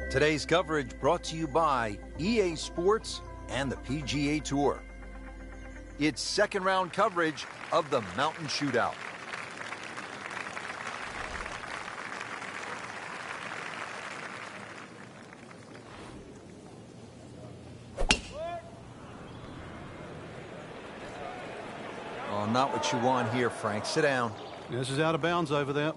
Today's coverage brought to you by EA Sports and the PGA Tour. It's second round coverage of the Mountain Shootout. Oh, not what you want here, Frank. Sit down. This is out of bounds over there.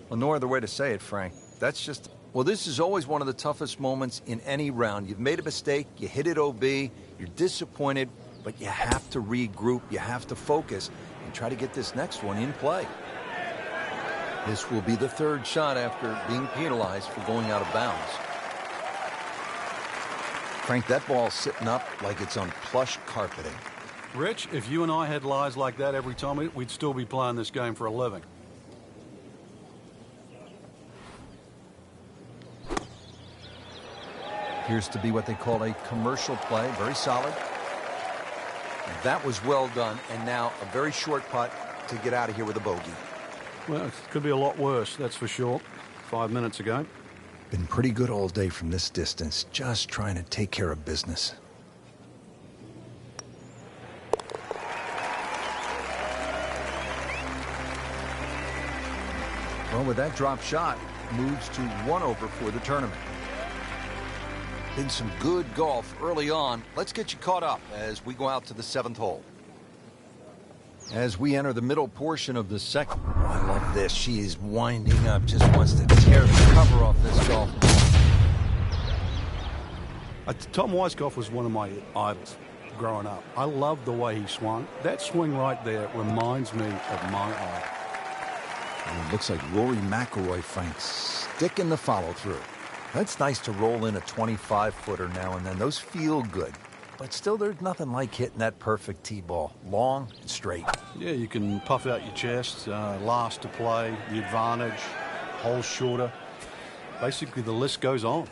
Well, no other way to say it, Frank. That's just... Well, this is always one of the toughest moments in any round. You've made a mistake, you hit it OB, you're disappointed, but you have to regroup, you have to focus, and try to get this next one in play. This will be the third shot after being penalized for going out of bounds. Frank, that ball's sitting up like it's on plush carpeting. Rich, if you and I had lies like that every time, we'd still be playing this game for a living. Appears to be what they call a commercial play. Very solid. That was well done. And now a very short putt to get out of here with a bogey. Well, it could be a lot worse, that's for sure. 5 minutes ago. Been pretty good all day from this distance. Just trying to take care of business. Well, with that drop shot, moves to 1 over for the tournament. Been some good golf early on. Let's get you caught up as we go out to the 7th hole. As we enter the middle portion of the second. Oh, I love this. She is winding up. Just wants to tear the cover off this golf. Tom Weiskopf was one of my idols growing up. I loved the way he swung. That swing right there reminds me of my idol. It looks like Rory McIlroy, Frank, sticking the follow-through. That's nice to roll in a 25-footer now and then. Those feel good. But still, there's nothing like hitting that perfect tee ball. Long and straight. Yeah, you can puff out your chest, last to play, the advantage, hole shorter. Basically, the list goes on.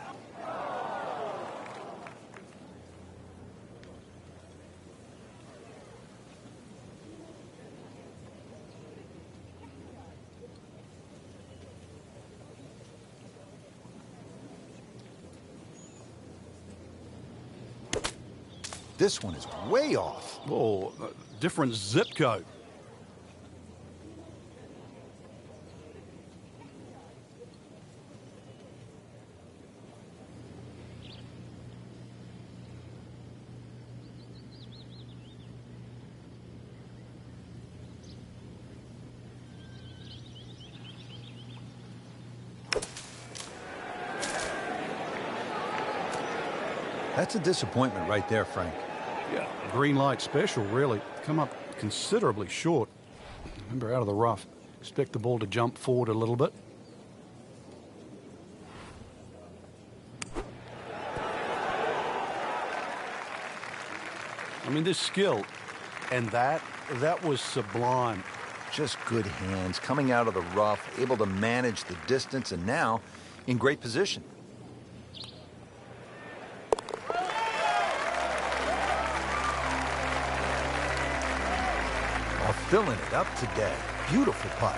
This one is way off. Oh, different zip code. That's a disappointment right there, Frank. Yeah, green light special, really. Come up considerably short. Remember, out of the rough. Expect the ball to jump forward a little bit. I mean, this skill, and that was sublime. Just good hands, coming out of the rough, able to manage the distance, and now in great position. Filling it up today. Beautiful putt.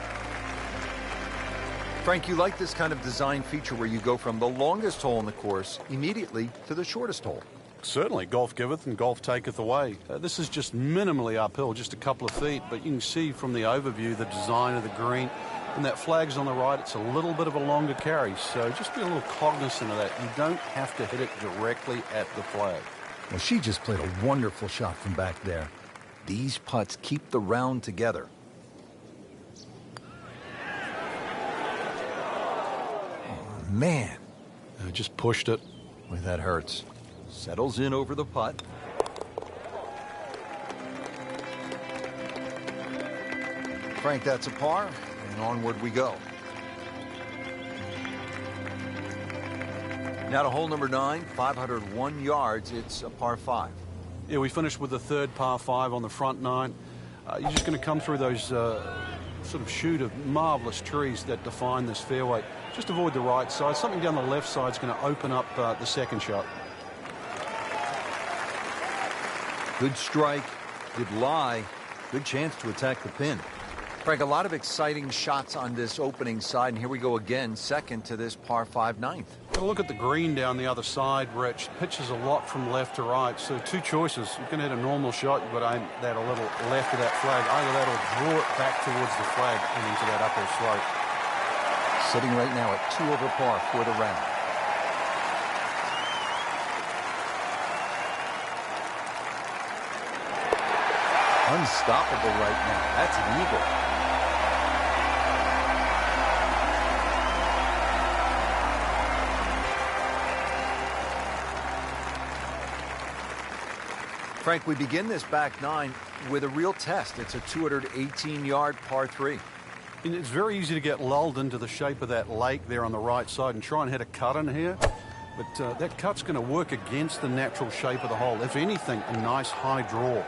Frank, you like this kind of design feature where you go from the longest hole in the course immediately to the shortest hole. Certainly, golf giveth and golf taketh away. This is just minimally uphill, just a couple of feet, but you can see from the overview the design of the green. And that flag's on the right, it's a little bit of a longer carry, so just be a little cognizant of that. You don't have to hit it directly at the flag. Well, she just played a wonderful shot from back there. These putts keep the round together. Oh, man. Just pushed it. Boy, that hurts. Settles in over the putt. Frank, that's a par, and onward we go. Now to hole number 9, 501 yards. It's a par 5. Yeah, we finished with the third par 5 on the front 9. You're just going to come through those sort of chute of marvelous trees that define this fairway. Just avoid the right side. Something down the left side is going to open up the second shot. Good strike, good lie, good chance to attack the pin. Frank, a lot of exciting shots on this opening side, and here we go again, second to this par 5 ninth. Got to look at the green down the other side, Rich. Pitches a lot from left to right, so two choices. You can hit a normal shot, you've got to aim that a little left of that flag. Either that or draw it back towards the flag and into that upper slope. Sitting right now at 2 over par for the round. Unstoppable right now. That's an eagle. Frank, we begin this back 9 with a real test. It's a 218-yard par 3. And it's very easy to get lulled into the shape of that lake there on the right side and try and hit a cut in here. But that cut's going to work against the natural shape of the hole. If anything, a nice high draw.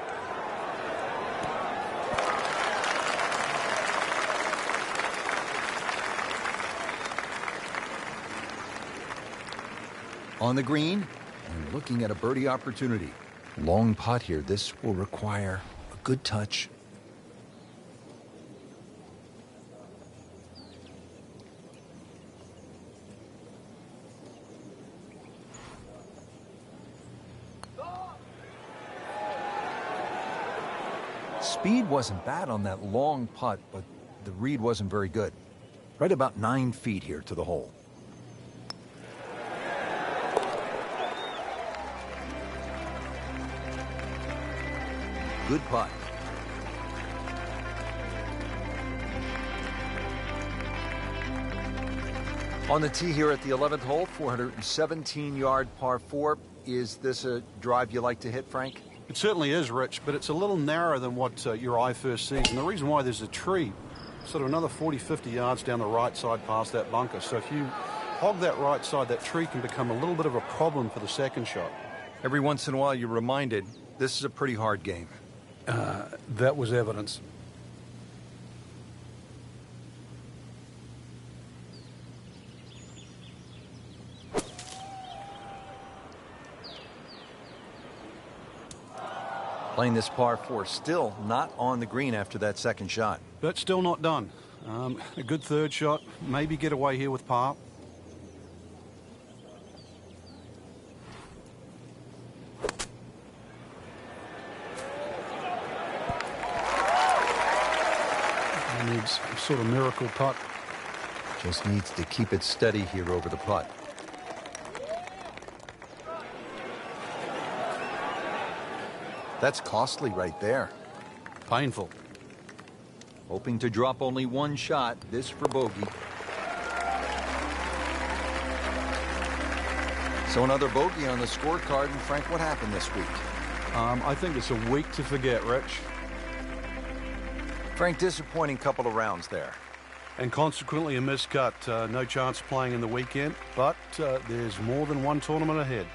On the green, and looking at a birdie opportunity. Long putt here. This will require a good touch. Speed wasn't bad on that long putt, but the read wasn't very good. Right about 9 feet here to the hole. Good putt. On the tee here at the 11th hole, 417-yard par 4. Is this a drive you like to hit, Frank? It certainly is, Rich, but it's a little narrower than what your eye first sees. And the reason why, there's a tree sort of another 40, 50 yards down the right side past that bunker. So if you hog that right side, that tree can become a little bit of a problem for the second shot. Every once in a while, you're reminded this is a pretty hard game. That was evidence. Playing this par 4, still not on the green after that second shot. But still not done. A good third shot. Maybe get away here with par. Needs a sort of miracle putt. Just needs to keep it steady here over the putt. That's costly right there. Painful. Hoping to drop only one shot. This for bogey. So another bogey on the scorecard. And Frank, what happened this week? I think it's a week to forget, Rich. Frank, disappointing couple of rounds there. And consequently a miscut. No chance playing in the weekend, but there's more than one tournament ahead.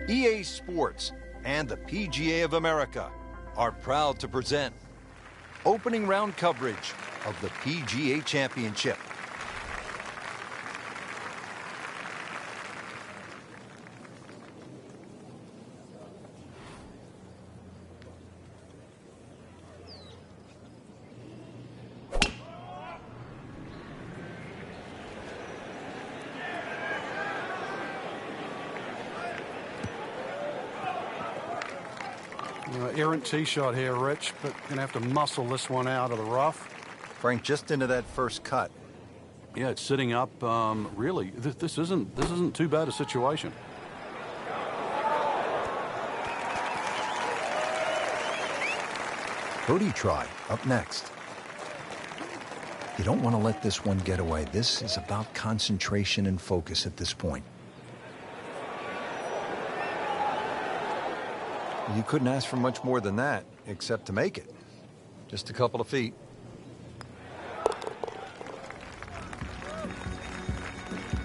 EA Sports and the PGA of America are proud to present opening round coverage of the PGA Championship. Errant tee shot here, Rich, but going to have to muscle this one out of the rough. Frank, just into that first cut. Yeah, it's sitting up. Really, this isn't too bad a situation. Birdie try up next. You don't want to let this one get away. This is about concentration and focus at this point. You couldn't ask for much more than that, except to make it. Just a couple of feet.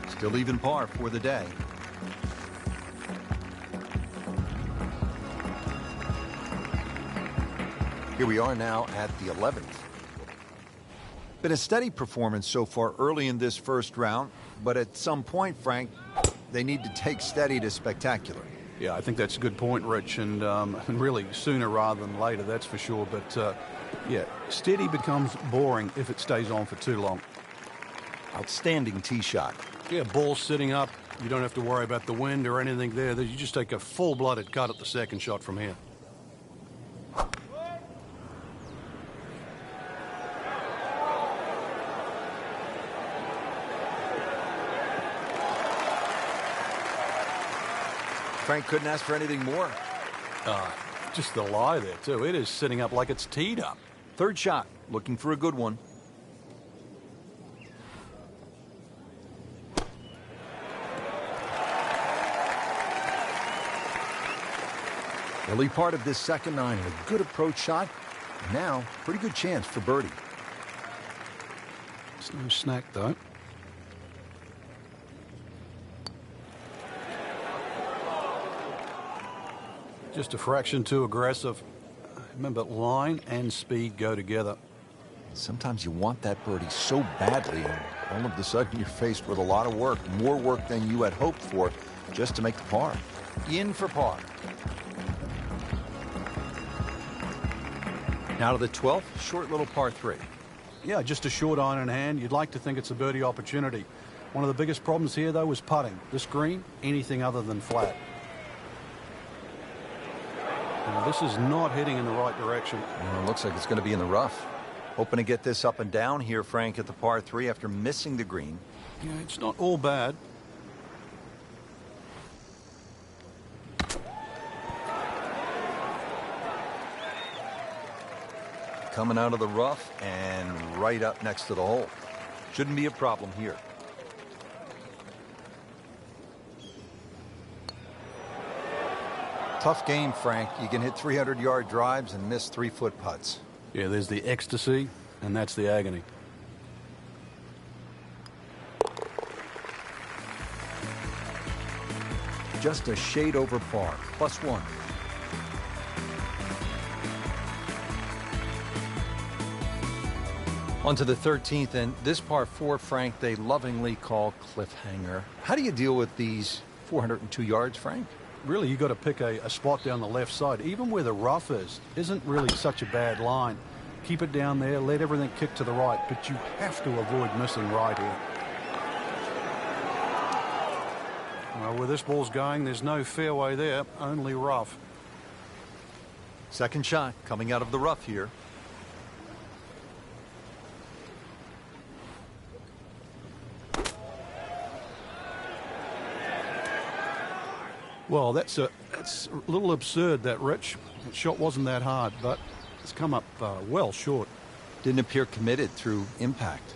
Still even par for the day. Here we are now at the 11th. Been a steady performance so far early in this first round, but at some point, Frank, they need to take steady to spectacular. Yeah, I think that's a good point, Rich, and really sooner rather than later, that's for sure. But, yeah, steady becomes boring if it stays on for too long. Outstanding tee shot. Yeah, ball sitting up. You don't have to worry about the wind or anything there. You just take a full-blooded cut at the second shot from here. Frank couldn't ask for anything more. Just the lie there, too. It is sitting up like it's teed up. Third shot, looking for a good one. Early part of this second nine, a good approach shot. Now, pretty good chance for birdie. It's no snack, though. Just a fraction too aggressive. Remember, line and speed go together. Sometimes you want that birdie so badly, and all of a sudden you're faced with a lot of work, more work than you had hoped for, just to make the par. In for par. Now to the 12th, short little par 3. Yeah, just a short iron in hand. You'd like to think it's a birdie opportunity. One of the biggest problems here, though, was putting. This green, anything other than flat. Now, this is not heading in the right direction. Well, it looks like it's going to be in the rough. Hoping to get this up and down here, Frank, at the par 3 after missing the green. Yeah, it's not all bad. Coming out of the rough and right up next to the hole. Shouldn't be a problem here. Tough game, Frank. You can hit 300-yard drives and miss 3-foot putts. Yeah, there's the ecstasy, and that's the agony. Just a shade over par, +1. On to the 13th, and this par 4, Frank, they lovingly call cliffhanger. How do you deal with these 402 yards, Frank? Really, you got to pick a spot down the left side. Even where the rough isn't really such a bad line. Keep it down there, let everything kick to the right, but you have to avoid missing right here. Well, where this ball's going, there's no fairway there, only rough. Second shot coming out of the rough here. Well, that's a little absurd, that, Rich. The shot wasn't that hard, but it's come up well short. Didn't appear committed through impact.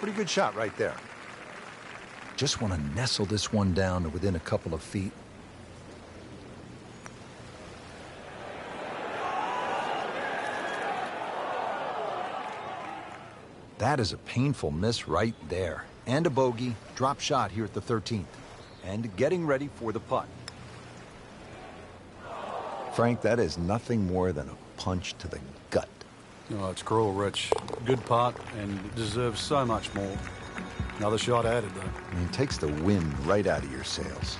Pretty good shot right there. Just want to nestle this one down to within a couple of feet. That is a painful miss right there. And a bogey. Drop shot here at the 13th. And getting ready for the putt. Frank, that is nothing more than a punch to the gut. Oh, it's cruel, Rich. Good putt and deserves so much more. Another shot added, though. I mean, it takes the wind right out of your sails.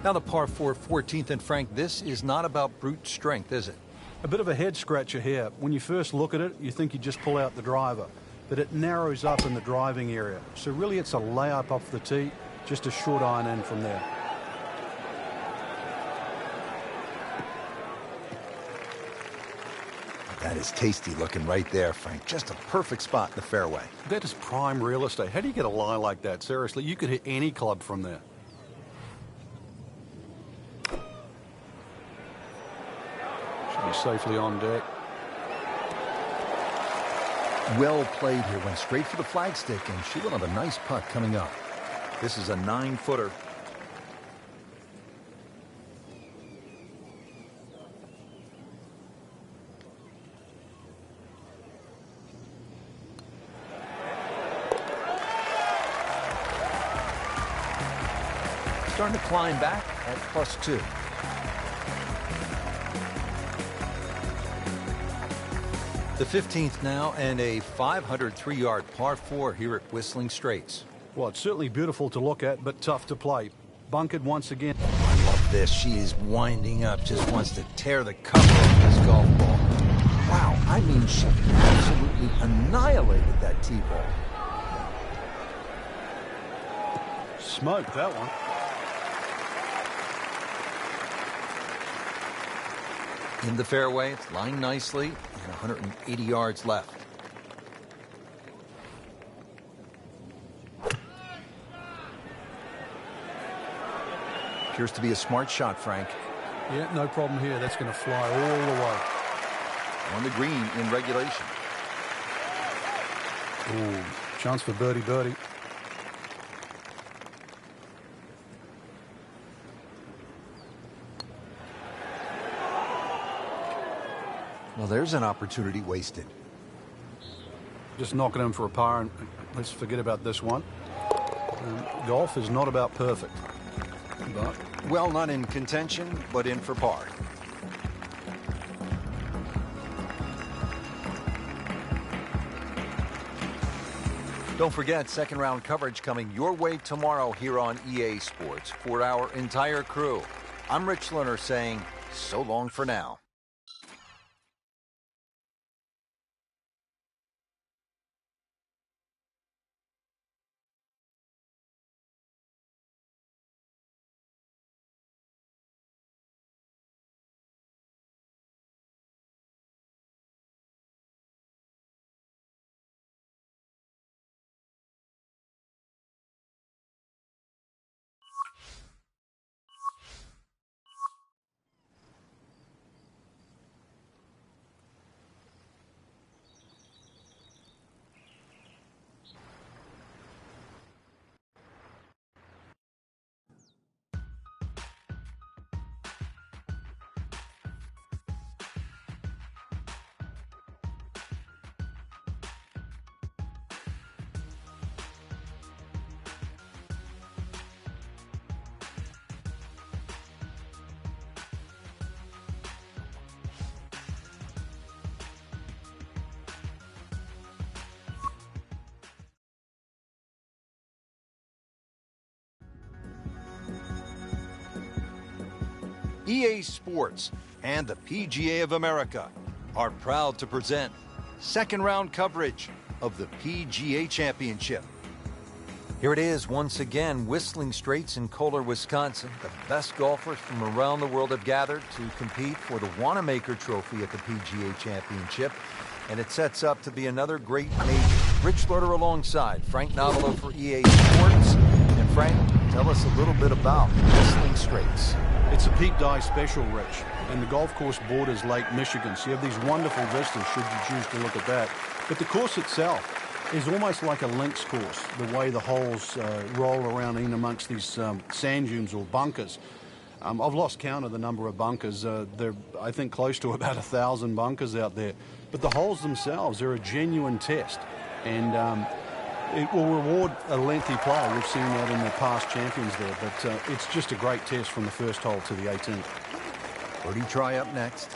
Now the par 4 14th, and Frank, this is not about brute strength, is it? A bit of a head scratcher here. When you first look at it, you think you just pull out the driver, but it narrows up in the driving area. So really it's a layup off the tee, just a short iron in from there. That is tasty looking right there, Frank. Just a perfect spot in the fairway. That is prime real estate. How do you get a lie like that? Seriously, you could hit any club from there. Should be safely on deck. Well played here. Went straight for the flagstick, and she will have a nice putt coming up. This is a 9-footer. Starting to climb back at +2. The 15th now, and a 503-yard par 4 here at Whistling Straits. Well, it's certainly beautiful to look at, but tough to play. Bunkered once again. I love this. She is winding up, just wants to tear the cover off this golf ball. Wow, I mean, she absolutely annihilated that tee ball. Smoked that one. In the fairway, it's lying nicely, and 180 yards left. Appears to be a smart shot, Frank. Yeah, no problem here. That's going to fly all the way. On the green in regulation. Ooh, chance for birdie. Well, there's an opportunity wasted. Just knocking him for a par, and let's forget about this one. Golf is not about perfect. But Well, not in contention, but in for par. Don't forget, second round coverage coming your way tomorrow here on EA Sports for our entire crew. I'm Rich Lerner saying so long for now. EA Sports and the PGA of America are proud to present second round coverage of the PGA Championship. Here it is once again, Whistling Straits in Kohler, Wisconsin. The best golfers from around the world have gathered to compete for the Wanamaker Trophy at the PGA Championship. And it sets up to be another great major. Rich Lerner alongside Frank Navalo for EA Sports. And Frank, tell us a little bit about Whistling Straits. It's a Pete Dye special, Rich, and the golf course borders Lake Michigan, so you have these wonderful vistas should you choose to look at that. But the course itself is almost like a links course, the way the holes roll around in amongst these sand dunes or bunkers. I've lost count of the number of bunkers. They're, I think, close to about 1,000 bunkers out there. But the holes themselves are a genuine test, and it will reward a lengthy play. We've seen that in the past champions there, but it's just a great test from the first hole to the 18th. Birdie try up next.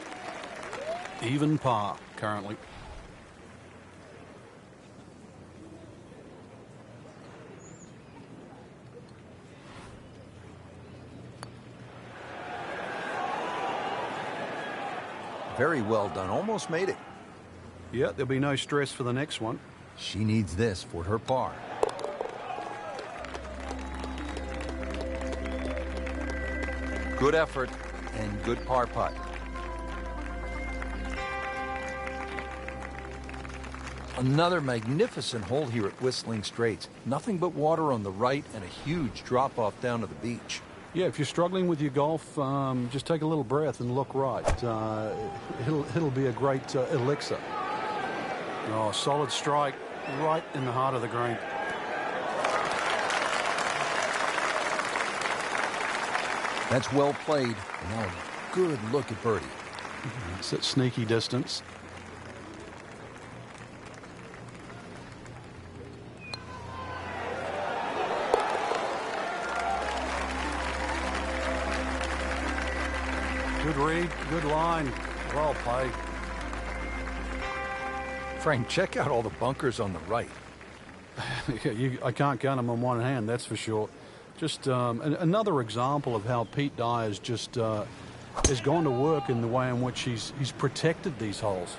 Even par currently. Very well done. Almost made it. Yeah, there'll be no stress for the next one. She needs this for her par. Good effort and good par putt. Another magnificent hole here at Whistling Straits. Nothing but water on the right and a huge drop-off down to the beach. Yeah, if you're struggling with your golf, just take a little breath and look right. It'll be a great elixir. Oh, solid strike right in the heart of the green. That's well played. Now a good look at birdie. It's at sneaky distance. Good read, good line, well played. Frank, check out all the bunkers on the right. I can't count them on one hand, that's for sure. Just another example of how Pete Dye has just has gone to work in the way in which he's protected these holes.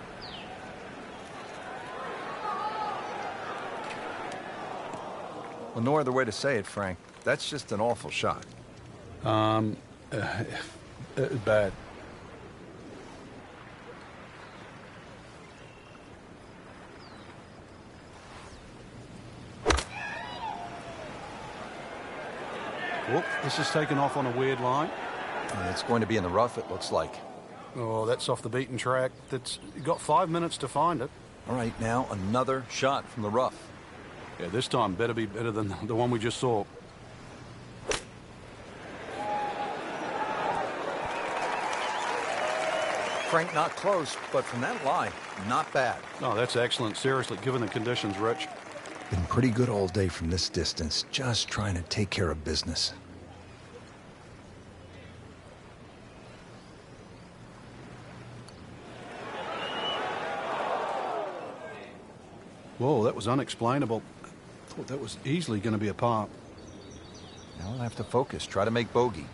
Well, no other way to say it, Frank. That's just an awful shot. Bad. Whoop, this is taken off on a weird line. And it's going to be in the rough, it looks like. Oh, that's off the beaten track. That's got 5 minutes to find it. All right, now another shot from the rough. Yeah, this time better be better than the one we just saw. Frank, not close, but from that line, not bad. Oh, that's excellent. Seriously, given the conditions, Rich. Been pretty good all day from this distance, just trying to take care of business. Whoa, that was unexplainable. Thought that was easily going to be a par. Now I'll have to focus, try to make bogey.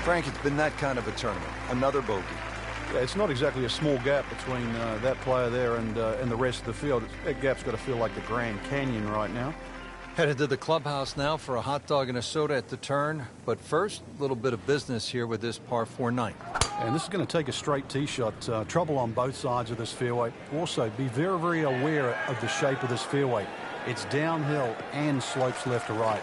Frank, it's been that kind of a tournament. Another bogey. Yeah, it's not exactly a small gap between that player there and the rest of the field. That gap's got to feel like the Grand Canyon right now. Headed to the clubhouse now for a hot dog and a soda at the turn. But first, a little bit of business here with this par 4 ninth. And this is going to take a straight tee shot. Trouble on both sides of this fairway. Also, be very, very aware of the shape of this fairway. It's downhill and slopes left to right.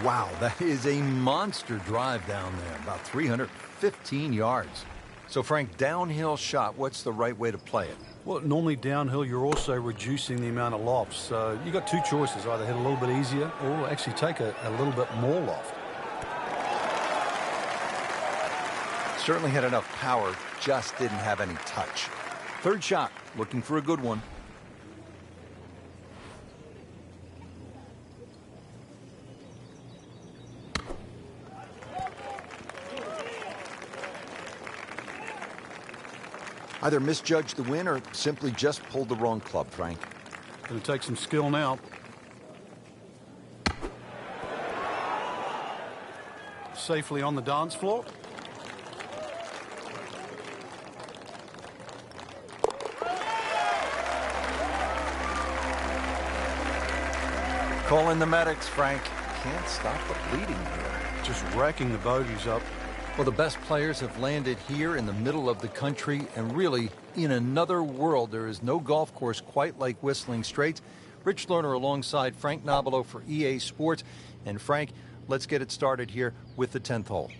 Wow, that is a monster drive down there, about 315 yards. So, Frank, downhill shot, what's the right way to play it? Well, normally downhill, you're also reducing the amount of lofts. You've got two choices, either hit a little bit easier or actually take a little bit more loft. Certainly had enough power, just didn't have any touch. Third shot, looking for a good one. Either misjudged the win or simply just pulled the wrong club, Frank. Going to take some skill now. Safely on the dance floor. Call in the medics, Frank. Can't stop the bleeding here. Just racking the bogeys up. Well, the best players have landed here in the middle of the country and really in another world. There is no golf course quite like Whistling Straits. Rich Lerner alongside Frank Nobilo for EA Sports. And Frank, let's get it started here with the 10th hole.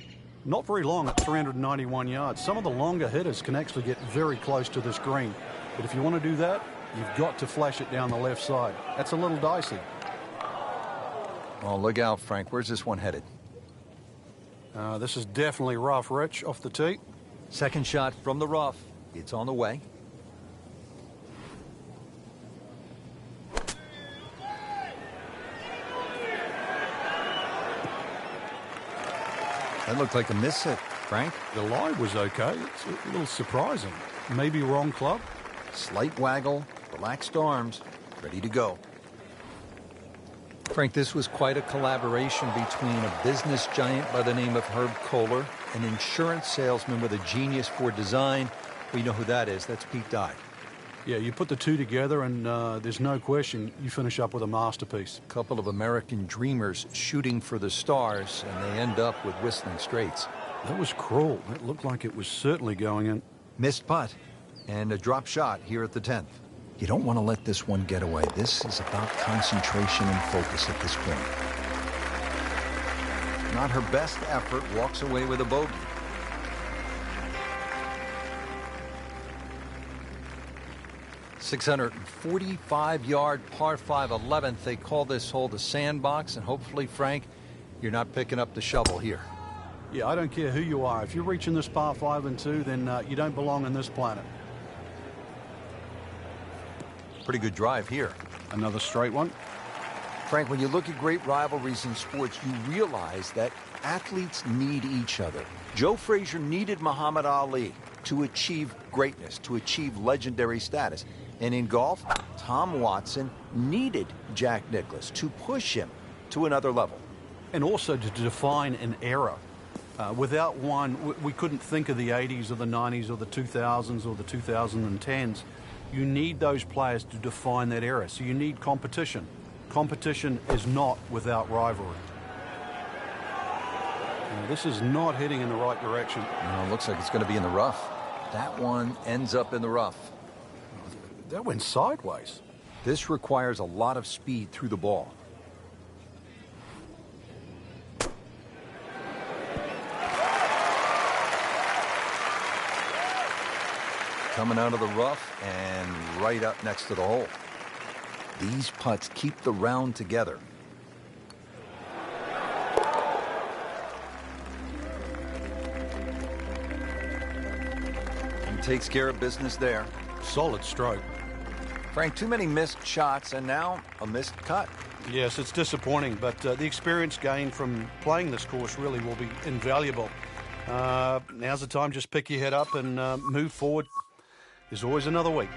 Not very long at 391 yards. Some of the longer hitters can actually get very close to this green. But if you want to do that, you've got to flash it down the left side. That's a little dicey. Oh, look out, Frank. Where's this one headed? This is definitely rough, Rich, off the tee. Second shot from the rough. It's on the way. That looked like a miss hit, Frank. The lie was okay. It's a little surprising. Maybe wrong club. Slight waggle, relaxed arms, ready to go. Frank, this was quite a collaboration between a business giant by the name of Herb Kohler, an insurance salesman with a genius for design. We know who that is. That's Pete Dye. Yeah, you put the two together and there's no question you finish up with a masterpiece. A couple of American dreamers shooting for the stars, and they end up with Whistling Straits. That was cruel. It looked like it was certainly going in. Missed putt and a drop shot here at the 10th. You don't want to let this one get away. This is about concentration and focus at this point. Not her best effort, walks away with a bogey. .645-yard par 5 11th. They call this hole the sandbox, and hopefully, Frank, you're not picking up the shovel here. Yeah, I don't care who you are. If you're reaching this par 5 and 2, then you don't belong on this planet. Pretty good drive here. Another straight one. Frank, when you look at great rivalries in sports, you realize that athletes need each other. Joe Frazier needed Muhammad Ali to achieve greatness, to achieve legendary status. And in golf, Tom Watson needed Jack Nicklaus to push him to another level. And also to define an era. Without one, we couldn't think of the 80s or the 90s or the 2000s or the 2010s. You need those players to define that era. So you need competition. Competition is not without rivalry. Now, this is not heading in the right direction. No, it looks like it's going to be in the rough. That one ends up in the rough. That went sideways. This requires a lot of speed through the ball. Coming out of the rough and right up next to the hole. These putts keep the round together. He takes care of business there. Solid stroke. Frank, too many missed shots and now a missed cut. Yes, it's disappointing, but the experience gained from playing this course really will be invaluable. Now's the time, just pick your head up and move forward. There's always another week.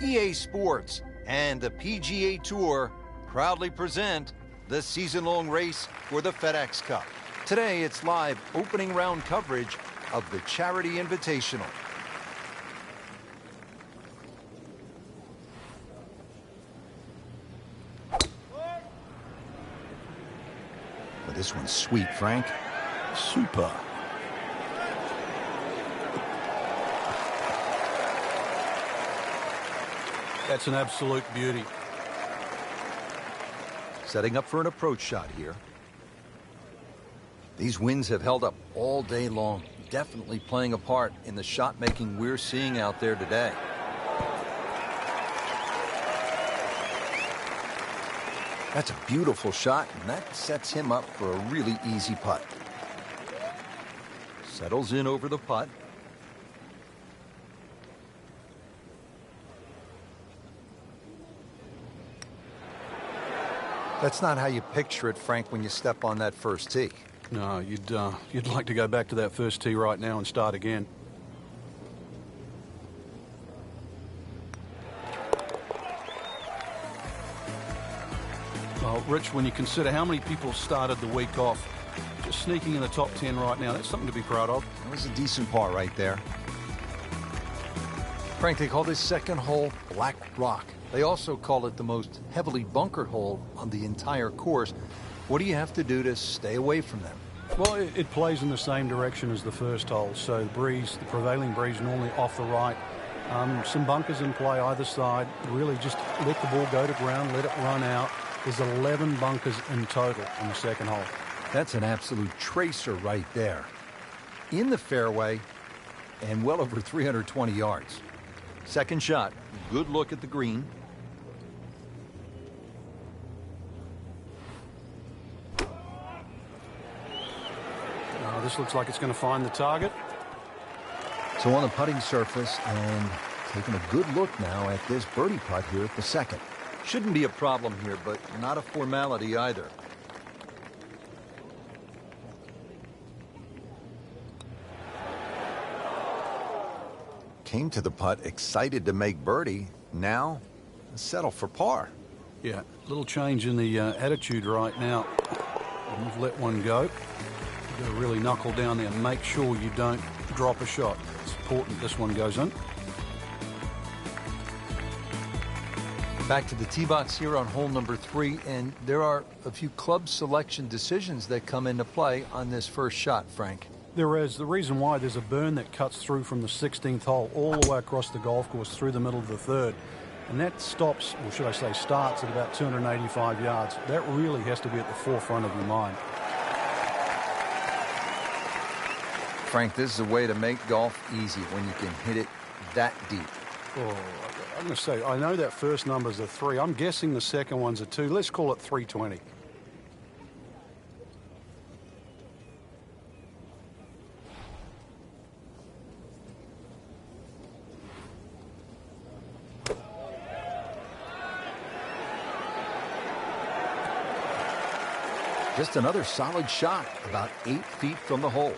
EA Sports and the PGA Tour proudly present the season-long race for the FedEx Cup. Today, it's live opening round coverage of the Charity Invitational. Well, this one's sweet, Frank. Super. That's an absolute beauty. Setting up for an approach shot here. These winds have held up all day long, definitely playing a part in the shot making we're seeing out there today. That's a beautiful shot, and that sets him up for a really easy putt. Settles in over the putt. That's not how you picture it, Frank, when you step on that first tee. No, you'd like to go back to that first tee right now and start again. Well, Rich, when you consider how many people started the week off, just sneaking in the top 10 right now, that's something to be proud of. That was a decent par right there. Frank, they call this second hole Black Rock. They also call it the most heavily bunkered hole on the entire course. What do you have to do to stay away from them? Well, it plays in the same direction as the first hole, so the prevailing breeze normally off the right. Some bunkers in play either side. Really just let the ball go to ground, let it run out. There's 11 bunkers in total on the second hole. That's an absolute tracer right there. In the fairway and well over 320 yards. Second shot, good look at the green. This looks like it's going to find the target. So on the putting surface and taking a good look now at this birdie putt here at the second. Shouldn't be a problem here, but not a formality either. Came to the putt excited to make birdie. Now settle for par. Yeah, little change in the attitude right now. You've let one go. You've got to really knuckle down there and make sure you don't drop a shot. It's important this one goes in. Back to the tee box here on hole number 3, and there are a few club selection decisions that come into play on this first shot, Frank. There is. The reason why, there's a burn that cuts through from the 16th hole all the way across the golf course through the middle of the third. And that stops, or should I say starts, at about 285 yards. That really has to be at the forefront of your mind. Frank, this is a way to make golf easy when you can hit it that deep. Oh, I'm going to say, I know that first number's a 3. I'm guessing the second one's a 2. Let's call it 320. Just another solid shot, about 8 feet from the hole.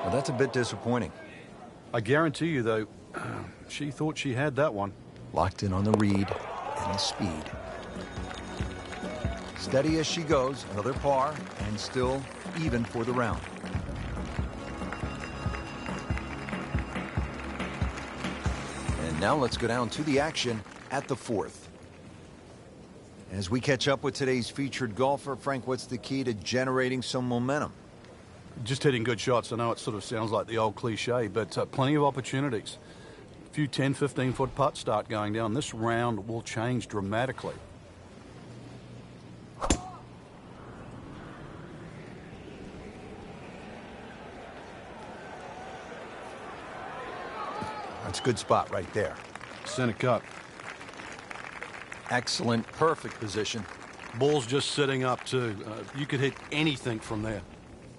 Well, that's a bit disappointing. I guarantee you, though, she thought she had that one. Locked in on the read and the speed. Steady as she goes, another par, and still even for the round. And now let's go down to the action at the 4th. As we catch up with today's featured golfer, Frank, what's the key to generating some momentum? Just hitting good shots. I know it sort of sounds like the old cliche, but plenty of opportunities. A few 10, 15-foot putts start going down. This round will change dramatically. That's a good spot right there. Center cut. Excellent, perfect position. Ball's just sitting up too. You could hit anything from there.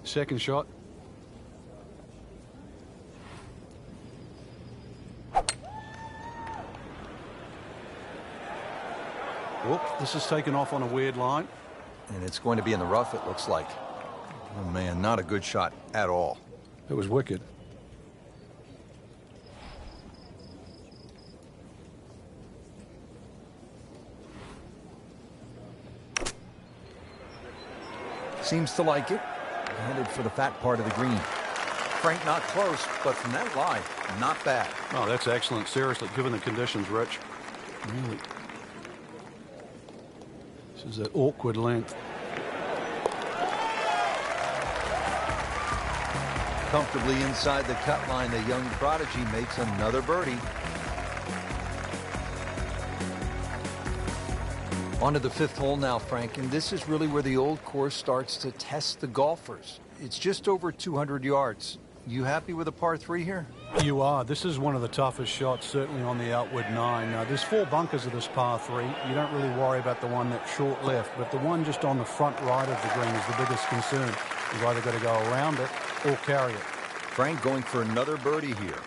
Second shot. Whoop, this is taken off on a weird line. And it's going to be in the rough, it looks like. Oh, man, not a good shot at all. It was wicked. Seems to like it. Headed for the fat part of the green. Frank not close, but from that lie, not bad. Oh, that's excellent. Seriously, given the conditions, Rich. Really. This is an awkward length. Comfortably inside the cut line, the young prodigy makes another birdie. On to the fifth hole now, Frank, and this is really where the old course starts to test the golfers. It's just over 200 yards. You happy with a par 3 here? You are. This is one of the toughest shots, certainly on the outward 9. Now, there's 4 bunkers of this par 3. You don't really worry about the one that's short left, but the one just on the front right of the green is the biggest concern. You've either got to go around it or carry it. Frank going for another birdie here.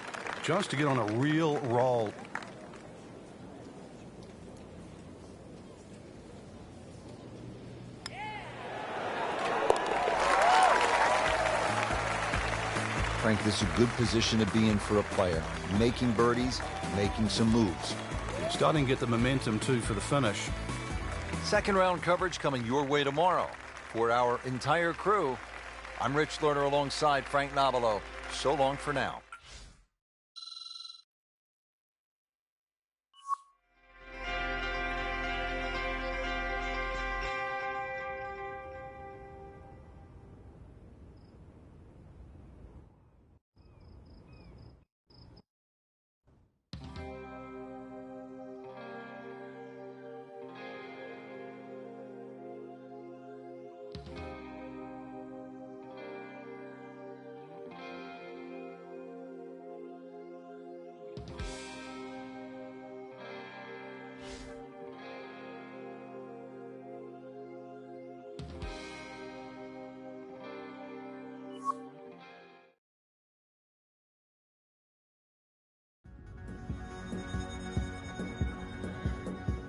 Just to get on a real roll. Frank, this is a good position to be in for a player. Making birdies, making some moves. Starting to get the momentum, too, for the finish. Second round coverage coming your way tomorrow. For our entire crew, I'm Rich Lerner alongside Frank Nobilo. So long for now.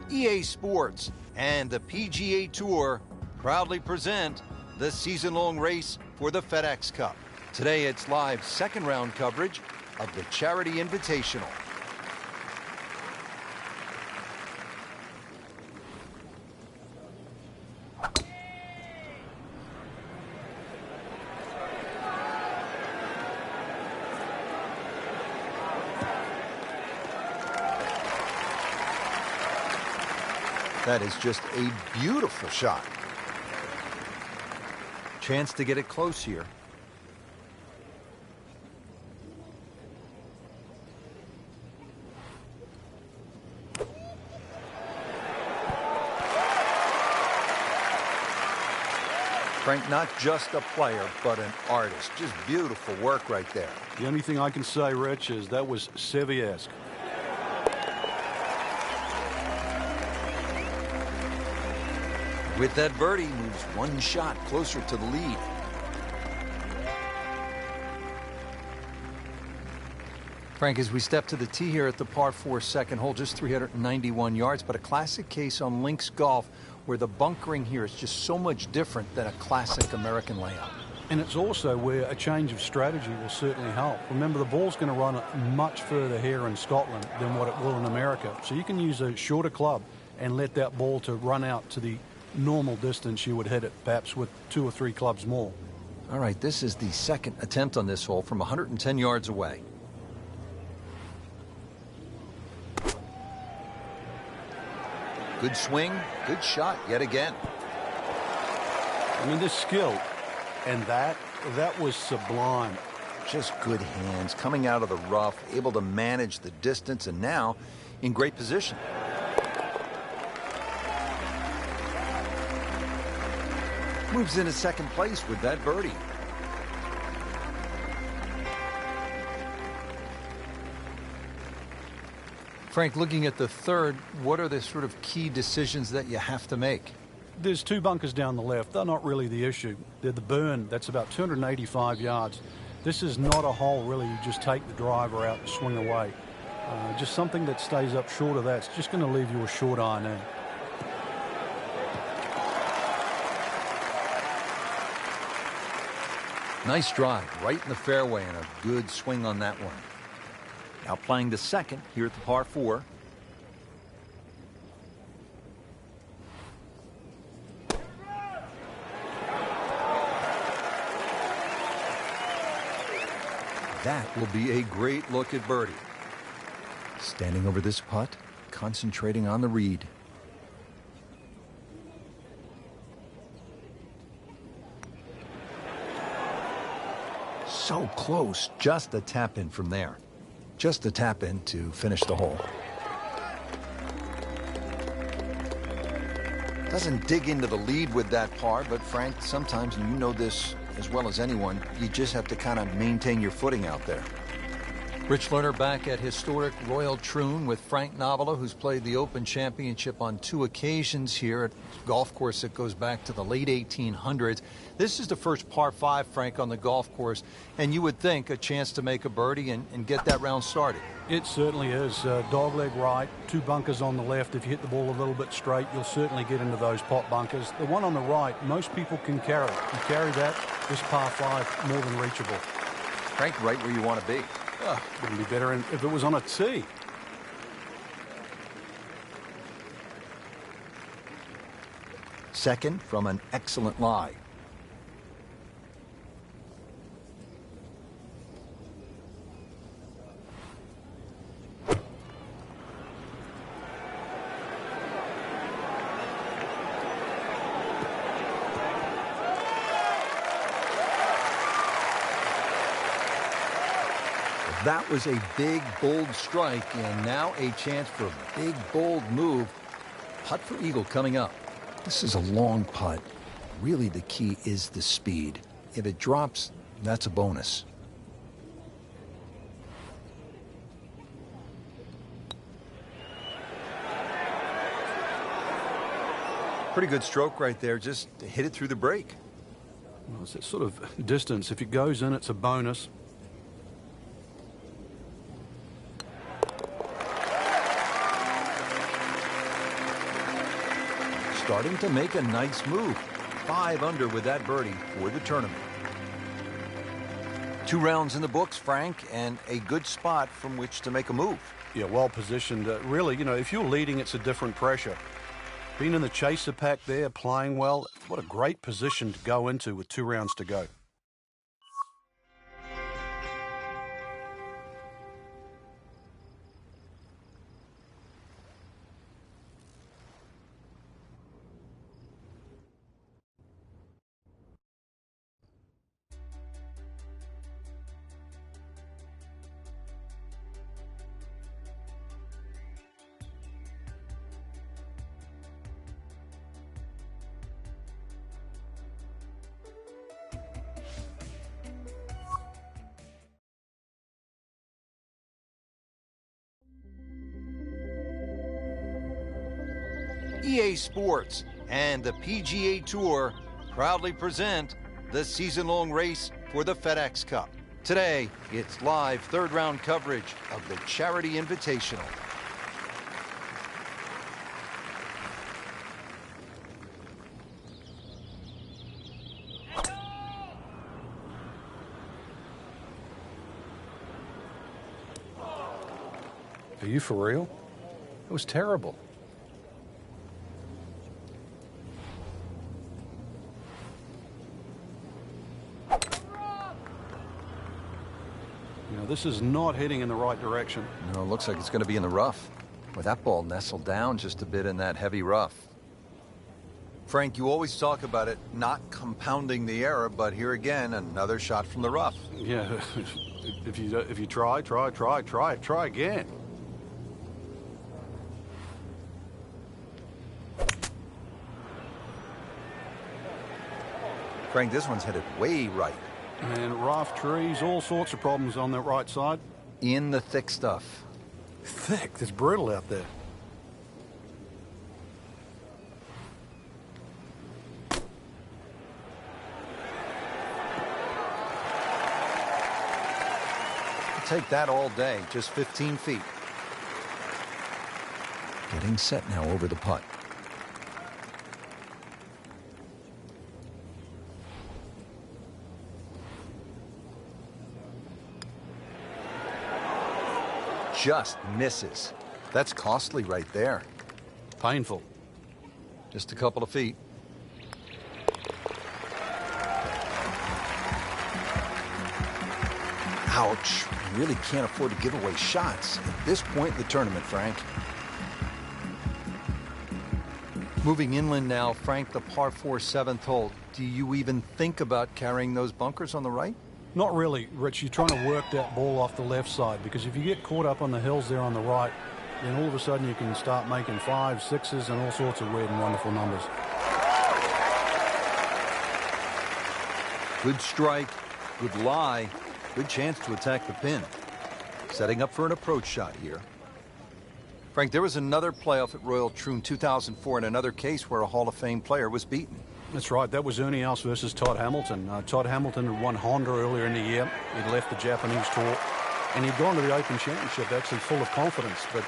EA Sports and the PGA Tour proudly present the season-long race for the FedEx Cup. Today it's live second round coverage of the Charity Invitational. That is just a beautiful shot. Chance to get it close here. Frank, not just a player, but an artist. Just beautiful work right there. The only thing I can say, Rich, is that was Seve-esque. With that birdie, moves one shot closer to the lead. Frank, as we step to the tee here at the par 4 second hole, just 391 yards, but a classic case on links golf where the bunkering here is just so much different than a classic American layout. And it's also where a change of strategy will certainly help. Remember, the ball's going to run much further here in Scotland than what it will in America. So you can use a shorter club and let that ball to run out to the normal distance you would hit it, perhaps with 2 or 3 clubs more. All right, this is the second attempt on this hole from 110 yards away. Good swing, good shot yet again. I mean, this skill, and that was sublime. Just good hands, coming out of the rough, able to manage the distance, and now in great position. Moves into second place with that birdie. Frank, looking at the third, what are the sort of key decisions that you have to make? There's 2 bunkers down the left. They're not really the issue. They're the burn. That's about 285 yards. This is not a hole, really. You just take the driver out and swing away. Just something that stays up short of that. It's just going to leave you a short iron in. Nice drive, right in the fairway, and a good swing on that one. Now playing the second here at the par 4. That will be a great look at birdie. Standing over this putt, concentrating on the read. So close, just a tap in from there. Just a tap in to finish the hole. Doesn't dig into the lead with that par, but Frank, sometimes, and you know this as well as anyone, you just have to kind of maintain your footing out there. Rich Lerner back at historic Royal Troon with Frank Novola, who's played the Open Championship on 2 occasions here at a golf course that goes back to the late 1800s. This is the first par 5, Frank, on the golf course, and you would think a chance to make a birdie and get that round started. It certainly is. Dogleg right, 2 bunkers on the left. If you hit the ball a little bit straight, you'll certainly get into those pot bunkers. The one on the right, most people can carry. You carry that, this par 5, more than reachable. Frank, right where you want to be. Wouldn't be better if it was on a tee. Second from an excellent lie. That was a big, bold strike, and now a chance for a big, bold move. Putt for eagle coming up. This is a long putt. Really, the key is the speed. If it drops, that's a bonus. Pretty good stroke right there. Just hit it through the break. Well, it's that sort of distance. If it goes in, it's a bonus. Starting to make a nice move. 5 under with that birdie for the tournament. 2 rounds in the books, Frank, and a good spot from which to make a move. Yeah, well positioned. Really, you know, if you're leading, it's a different pressure. Being in the chaser pack there, playing well, what a great position to go into with 2 rounds to go. EA Sports and the PGA Tour proudly present the season-long race for the FedEx Cup. Today, it's live third-round coverage of the Charity Invitational. Are you for real? It was terrible. You know, this is not heading in the right direction. No, it looks like it's going to be in the rough. With that ball nestled down just a bit in that heavy rough. Frank, you always talk about it not compounding the error, but here again, another shot from the rough. Yeah, if you try again. Frank, this one's headed way right. And rough trees, all sorts of problems on that right side. In the thick stuff. Thick, it's brutal out there. Take that all day, just 15 feet. Getting set now over the putt. just misses. That's costly right there. Painful. Just a couple of feet. Ouch. You really can't afford to give away shots at this point in the tournament, Frank. Moving inland now, Frank, the par 4 7th hole. Do you even think about carrying those bunkers on the right? Not really, Rich. You're trying to work that ball off the left side, because if you get caught up on the hills there on the right, then all of a sudden you can start making 5s, 6s, and all sorts of weird and wonderful numbers. Good strike, good lie, good chance to attack the pin. Setting up for an approach shot here. Frank, there was another playoff at Royal Troon 2004 in another case where a Hall of Fame player was beaten. That's right. That was Ernie Els versus Todd Hamilton. Todd Hamilton had won Honda earlier in the year. He'd left the Japanese tour, and he'd gone to the Open Championship actually full of confidence. But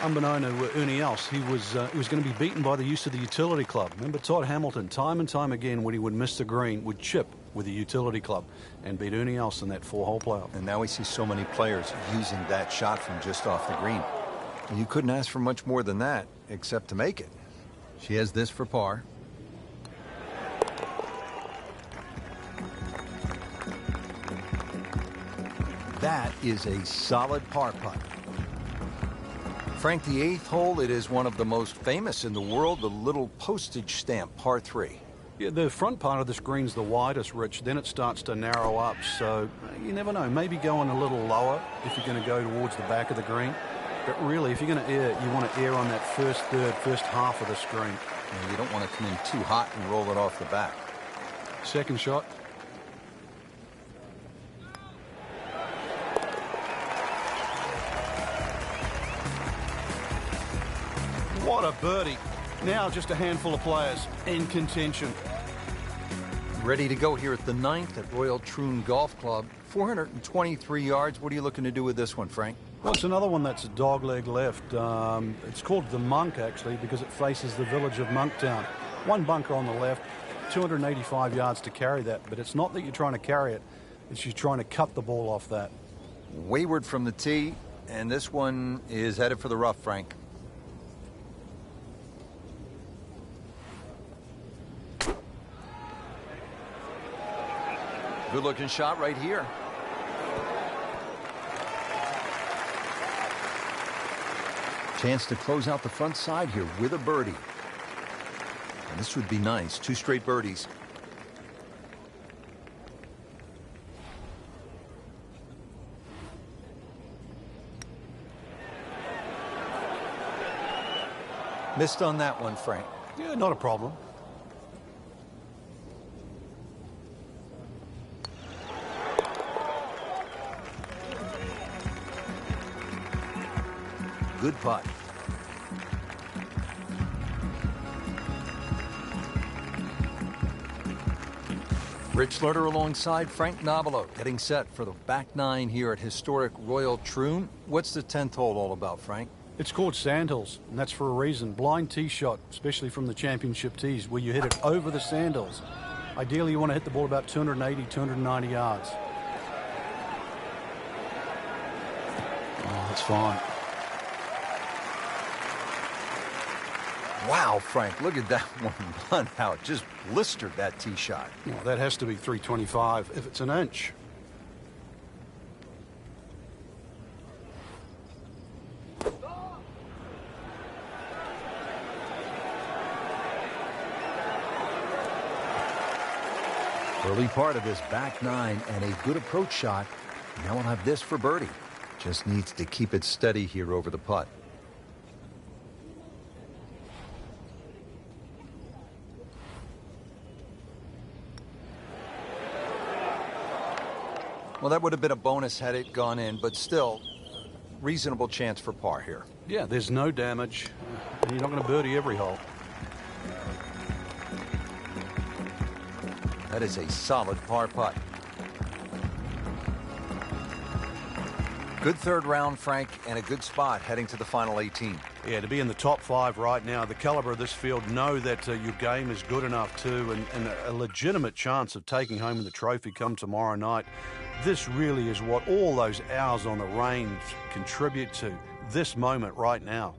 unbeknown to Ernie Els, he was going to be beaten by the use of the utility club. Remember, Todd Hamilton, time and time again, when he would miss the green, would chip with the utility club and beat Ernie Els in that 4-hole playoff. And now we see so many players using that shot from just off the green. You couldn't ask for much more than that, except to make it. She has this for par. That is a solid par putt. Frank, the 8th hole, it is one of the most famous in the world, the little postage stamp par 3. Yeah, the front part of this green's the widest, Rich. Then it starts to narrow up, so you never know. Maybe going a little lower if you're going to go towards the back of the green. But really, if you're going to err, you want to err on that first third, first half of the screen. Yeah, you don't want to come in too hot and roll it off the back. Second shot. What a birdie. Now just a handful of players in contention. Ready to go here at the 9th at Royal Troon Golf Club. 423 yards. What are you looking to do with this one, Frank? Well, it's another one that's a dogleg left. It's called the Monk, actually, because it faces the village of Monktown. One bunker on the left, 285 yards to carry that. But it's not that you're trying to carry it. It's you're trying to cut the ball off that. Wayward from the tee, and this one is headed for the rough, Frank. Good-looking shot right here. Chance to close out the front side here with a birdie. And this would be nice. 2 straight birdies. Missed on that one, Frank. Yeah, not a problem. Good putt. Rich Lerner alongside Frank Nobilo, getting set for the back 9 here at historic Royal Troon. What's the 10th hole all about, Frank? It's called Sandhills, and that's for a reason. Blind tee shot, especially from the championship tees, where you hit it over the sandhills. Ideally, you want to hit the ball about 280, 290 yards. Oh, that's fine. Wow, Frank, look at that one run, how it just blistered that tee shot. Well, that has to be 325 if it's an inch. Early part of this back 9 and a good approach shot. Now we'll have this for birdie. Just needs to keep it steady here over the putt. Well, that would have been a bonus had it gone in, but still, reasonable chance for par here. Yeah, there's no damage, and you're not going to birdie every hole. That is a solid par putt. Good third round, Frank, and a good spot heading to the final 18. Yeah, to be in the top 5 right now, the caliber of this field, know that your game is good enough too, and a legitimate chance of taking home the trophy come tomorrow night. This really is what all those hours on the range contribute to, this moment right now.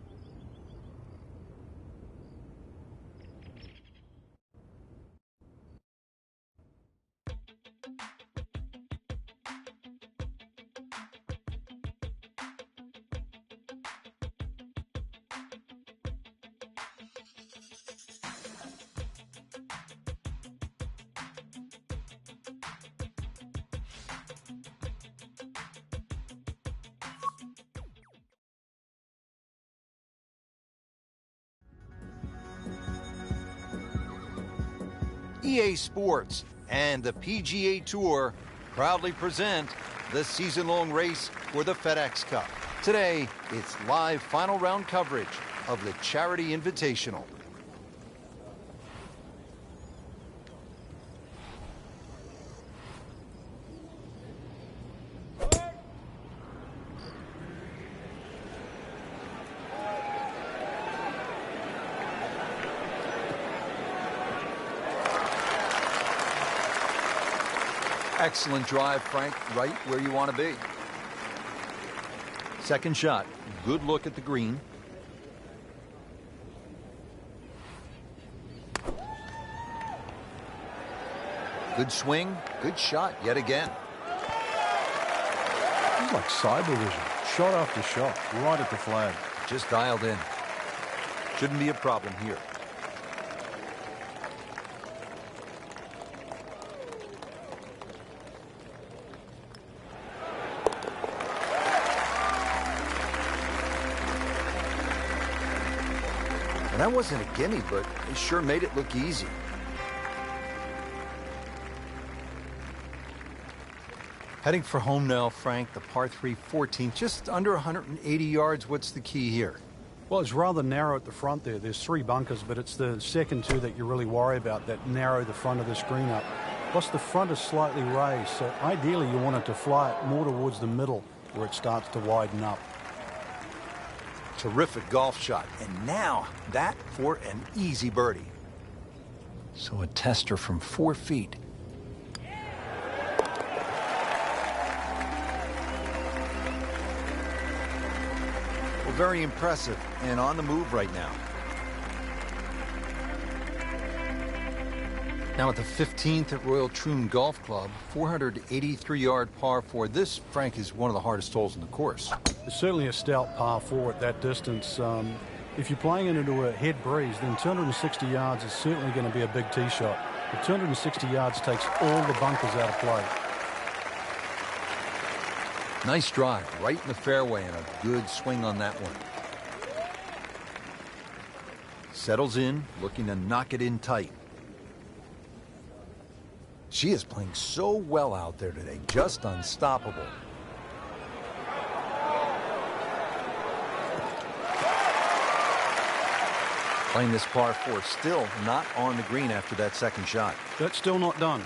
EA Sports and the PGA Tour proudly present the season-long race for the FedEx Cup. Today, it's live final round coverage of the Charity Invitational. Excellent drive, Frank, right where you want to be. Second shot, good look at the green. Good swing, good shot yet again. It's like cyber vision, shot after shot, right at the flag. Just dialed in. Shouldn't be a problem here. And that wasn't a gimme, but it sure made it look easy. Heading for home now, Frank, the par 3 14th, just under 180 yards. What's the key here? Well, it's rather narrow at the front there. There's 3 bunkers, but it's the second 2 that you really worry about that narrow the front of the screen up. Plus, the front is slightly raised, so ideally you want it to fly it more towards the middle where it starts to widen up. Terrific golf shot. And now that for an easy birdie. So a tester from 4 feet. Well, very impressive and on the move right now. Now at the 15th at Royal Troon Golf Club, 483-yard par 4. This, Frank, is one of the hardest holes in the course. It's certainly a stout par 4 at that distance. If you're playing it into a head breeze, then 260 yards is certainly going to be a big tee shot. But 260 yards takes all the bunkers out of play. Nice drive, right in the fairway, and a good swing on that one. Settles in, looking to knock it in tight. She is playing so well out there today, just unstoppable. Playing this par 4, still not on the green after that second shot. That's still not done.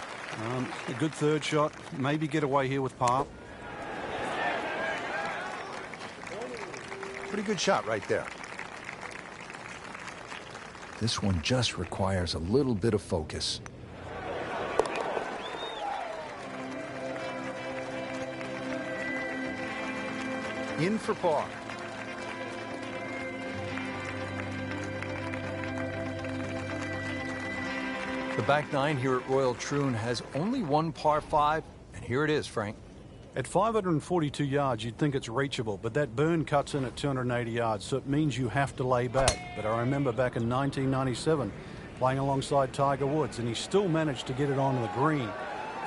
A good third shot, maybe get away here with par. Pretty good shot right there. This one just requires a little bit of focus. In for par. The back 9 here at Royal Troon has only one par 5, and here it is, Frank. At 542 yards, you'd think it's reachable, but that burn cuts in at 280 yards, so it means you have to lay back. But I remember back in 1997, playing alongside Tiger Woods, and he still managed to get it onto the green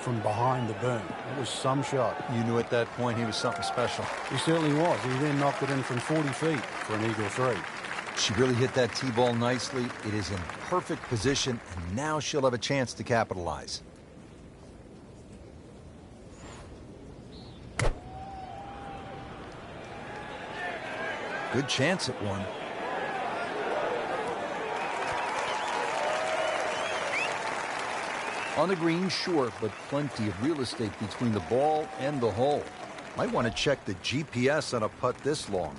from behind the burn. It was some shot. You knew at that point he was something special. He certainly was. He then knocked it in from 40 feet for an eagle 3. She really hit that tee ball nicely. It is in perfect position, and now she'll have a chance to capitalize. Good chance at one. On the green, sure, but plenty of real estate between the ball and the hole. Might want to check the GPS on a putt this long.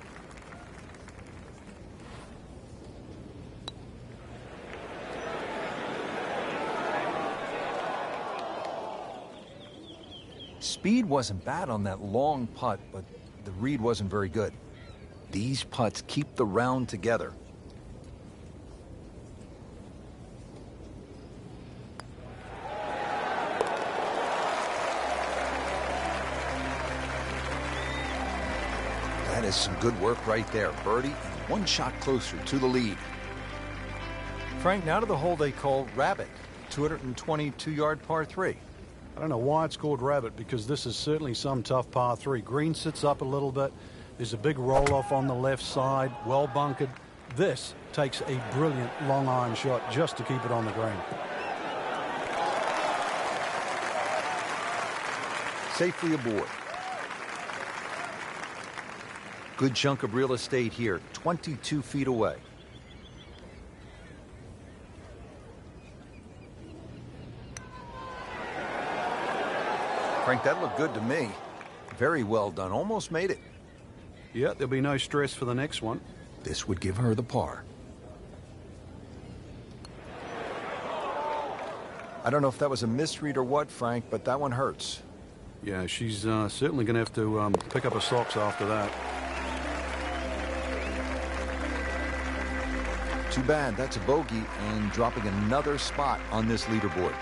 Speed wasn't bad on that long putt, but the read wasn't very good. These putts keep the round together. That is some good work right there. Birdie and one shot closer to the lead. Frank, now to the hole they call Rabbit, 222-yard par 3. I don't know why it's called Rabbit, because this is certainly some tough par 3. Green sits up a little bit. There's a big roll-off on the left side, well bunkered. This takes a brilliant long iron shot just to keep it on the green. Safely aboard. Good chunk of real estate here, 22 feet away. Frank, that looked good to me. Very well done. Almost made it. Yeah, there'll be no stress for the next one. This would give her the par. I don't know if that was a misread or what, Frank, but that one hurts. Yeah, she's certainly going to have to pick up her socks after that. Too bad. That's a bogey and dropping another spot on this leaderboard.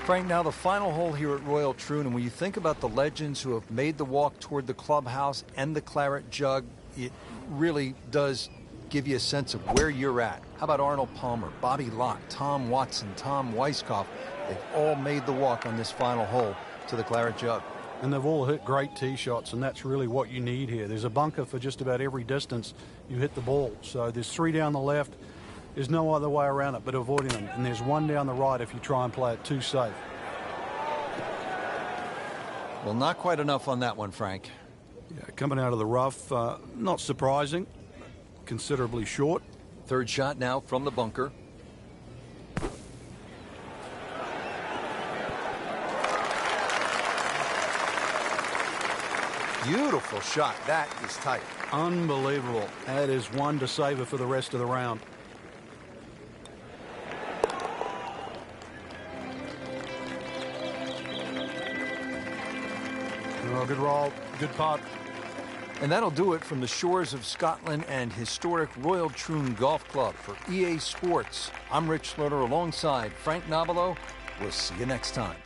Frank, now the final hole here at Royal Troon, and when you think about the legends who have made the walk toward the clubhouse and the claret jug, it really does give you a sense of where you're at. How about Arnold Palmer, Bobby Locke, Tom Watson, Tom Weiskopf? They've all made the walk on this final hole to the claret jug. And they've all hit great tee shots, and that's really what you need here. There's a bunker for just about every distance you hit the ball. So there's 3 down the left. There's no other way around it but avoiding them. And there's 1 down the right if you try and play it too safe. Well, not quite enough on that one, Frank. Yeah, coming out of the rough, not surprising, considerably short. Third shot now from the bunker. Beautiful shot. That is tight. Unbelievable. That is one to savor for the rest of the round. Oh, good roll, good putt. And that'll do it from the shores of Scotland and historic Royal Troon Golf Club. For EA Sports, I'm Rich Schroeder alongside Frank Nobilo. We'll see you next time.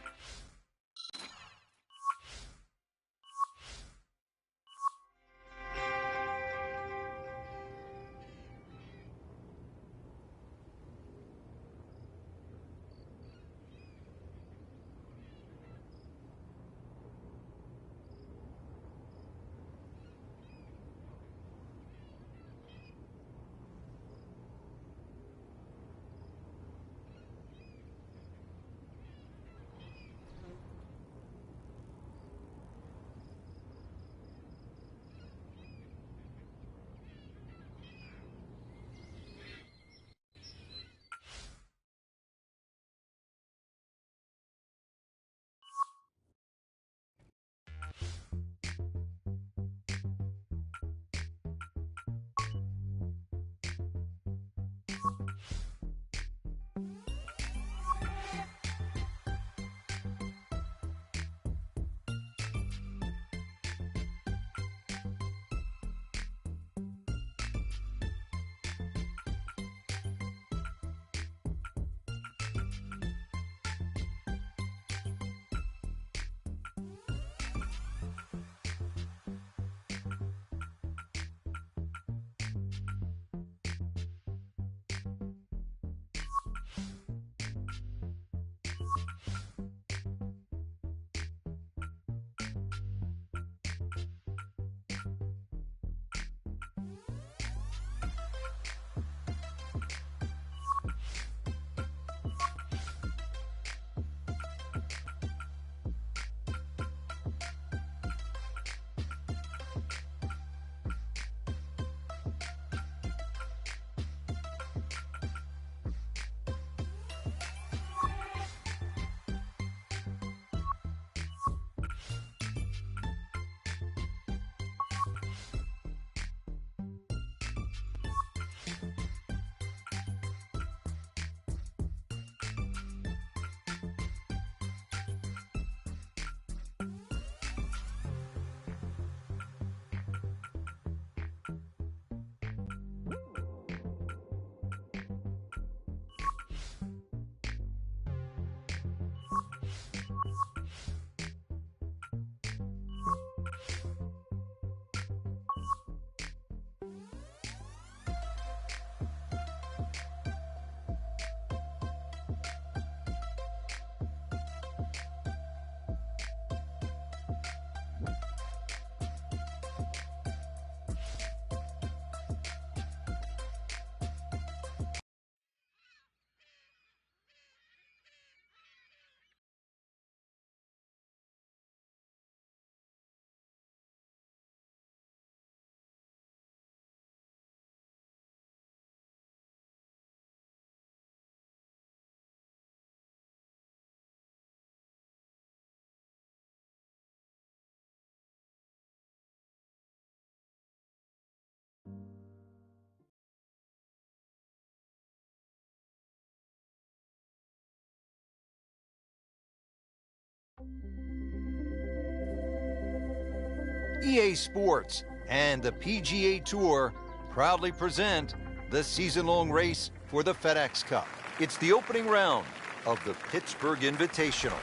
EA Sports and the PGA Tour proudly present the season-long race for the FedEx Cup. It's the opening round of the Pittsburgh Invitational.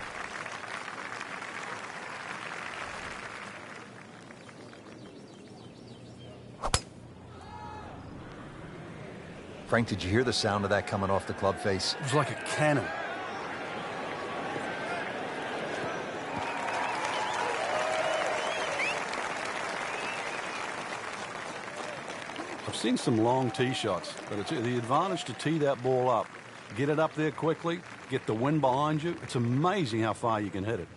Frank, did you hear the sound of that coming off the club face? It was like a cannon. I've seen some long tee shots, but it's the advantage to tee that ball up. Get it up there quickly, get the wind behind you. It's amazing how far you can hit it.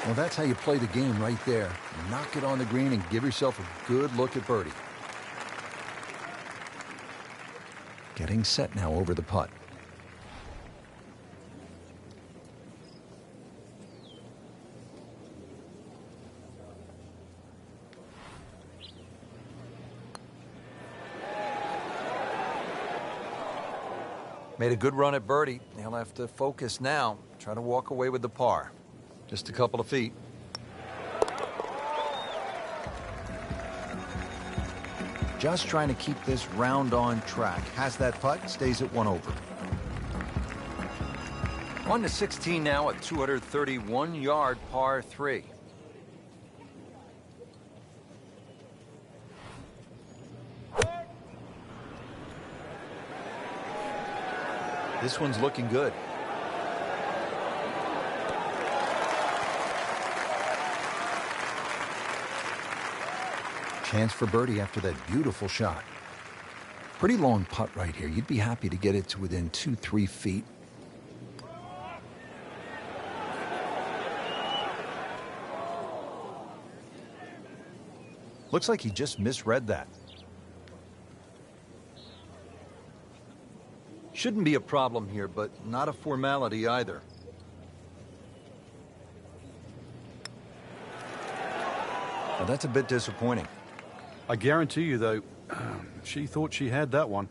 Well, that's how you play the game right there. Knock it on the green and give yourself a good look at birdie. Getting set now over the putt. Made a good run at birdie. He'll have to focus now. Try to walk away with the par. Just a couple of feet. Just trying to keep this round on track. Has that putt, stays at 1 over. On to 16 now, a 231-yard par 3. This one's looking good. Chance for birdie after that beautiful shot. Pretty long putt right here. You'd be happy to get it to within 2-3 feet. Looks like he just misread that. Shouldn't be a problem here, but not a formality either. Well, that's a bit disappointing. I guarantee you, though, she thought she had that one.